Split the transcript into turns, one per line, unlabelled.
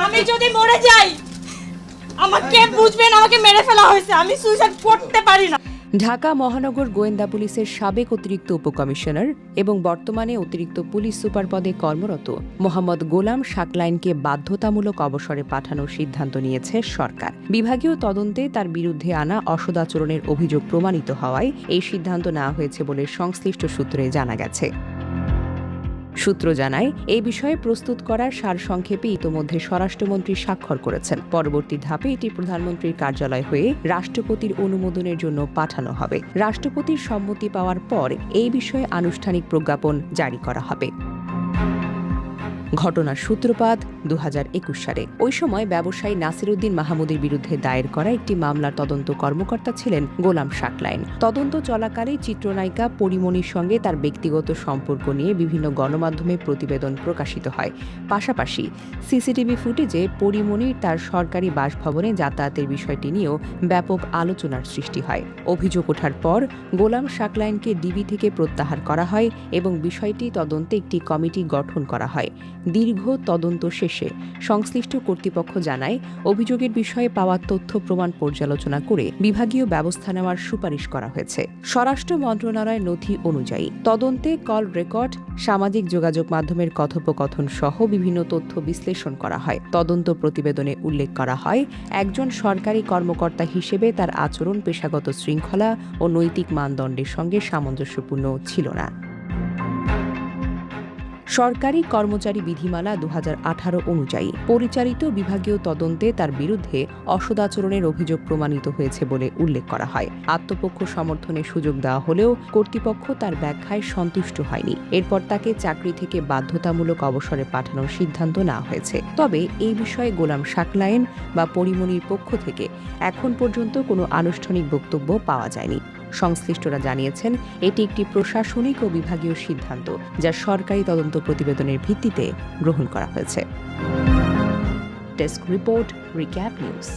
আমি যদি মরে যাই আমাকে বুঝবেন, আমাকে মেরে ফেলা হয়েছে, আমি সুইসাইড করতে পারি না।
ঢাকা মহানগর গোয়েন্দা পুলিশের সাবেক অতিরিক্ত উপকমিশনার এবং বর্তমানে অতিরিক্ত পুলিশ সুপার পদে কর্মরত মোহাম্মদ গোলাম শাকলাইনকে বাধ্যতামূলক অবসরে পাঠানোর সিদ্ধান্ত নিয়েছে সরকার। বিভাগীয় তদন্তে তার বিরুদ্ধে আনা অসদাচরণের অভিযোগ প্রমাণিত হওয়ায় এই সিদ্ধান্ত নেওয়া হয়েছে বলে সংশ্লিষ্ট সূত্রে জানা গেছে। সূত্র জানায়, এই বিষয়ে প্রস্তুত করার সারসংক্ষেপে ইতোমধ্যে স্বরাষ্ট্রমন্ত্রী স্বাক্ষর করেছেন। পরবর্তী ধাপে এটি প্রধানমন্ত্রীর কার্যালয় হয়ে রাষ্ট্রপতির অনুমোদনের জন্য পাঠানো হবে। রাষ্ট্রপতির সম্মতি পাওয়ার পর এই বিষয়ে আনুষ্ঠানিক প্রজ্ঞাপন জারি করা হবে। ঘটনার সূত্রপাত 2021 সালে। ওই সময় ব্যবসায়ী নাসিরউদ্দিন মাহমুদের বিরুদ্ধে দায়ের করা একটি মামলার তদন্ত কর্মকর্তা ছিলেন গোলাম শাকলাইন। তদন্ত চলাকালে চিত্রনায়িকা পরিমণির সঙ্গে তার ব্যক্তিগত সম্পর্ক নিয়ে বিভিন্ন গণমাধ্যমে প্রতিবেদন প্রকাশিত হয়। পাশাপাশি সিসিটিভি ফুটেজে পরিমণির তার সরকারি বাসভবনে যাতায়াতের বিষয়টি নিয়েও ব্যাপক আলোচনার সৃষ্টি হয়। অভিযোগ ওঠার পর গোলাম শাকলাইনকে ডিবি থেকে প্রত্যাহার করা হয় এবং বিষয়টি তদন্তে একটি কমিটি গঠন করা হয়। দীর্ঘ তদন্ত শেষে সংশ্লিষ্ট কর্তৃপক্ষ জানায়, অভিযোগের বিষয়ে পাওয়া তথ্য প্রমাণ পর্যালোচনা করে বিভাগীয় ব্যবস্থা নেওয়ার সুপারিশ করা হয়েছে। স্বরাষ্ট্র মন্ত্রণালয়ের নথি অনুযায়ী তদন্তে কল রেকর্ড, সামাজিক যোগাযোগ মাধ্যমের কথোপকথন সহ বিভিন্ন তথ্য বিশ্লেষণ করা হয়। তদন্ত প্রতিবেদনে উল্লেখ করা হয়, একজন সরকারি কর্মকর্তা হিসেবে তার আচরণ পেশাগত শৃঙ্খলা ও নৈতিক মানদণ্ডের সঙ্গে সামঞ্জস্যপূর্ণ ছিল না। সরকারি কর্মচারী বিধিমালা 2018 অনুযায়ী পরিচালিত বিভাগীয় তদন্তে তার বিরুদ্ধে অসদাচরণের অভিযোগ প্রমাণিত হয়েছে বলে উল্লেখ করা হয়। আত্মপক্ষ সমর্থনের সুযোগ দেওয়া হলেও কর্তৃপক্ষ তার ব্যাখ্যায় সন্তুষ্ট হয়নি। এরপর তাকে চাকরি থেকে বাধ্যতামূলক অবসরে পাঠানোর সিদ্ধান্ত নেওয়া হয়েছে। তবে এই বিষয়ে গোলাম শাকলাইন বা পরিমণির পক্ষ থেকে এখন পর্যন্ত কোনো আনুষ্ঠানিক বক্তব্য পাওয়া যায়নি। সংশ্লিষ্টরা জানিয়েছেন, এটি একটি প্রশাসনিক ও বিভাগীয় সিদ্ধান্ত যা সরকারি তদন্ত প্রতিবেদনের ভিত্তিতে গ্রহণ করা হয়েছে। Desk report, recap news.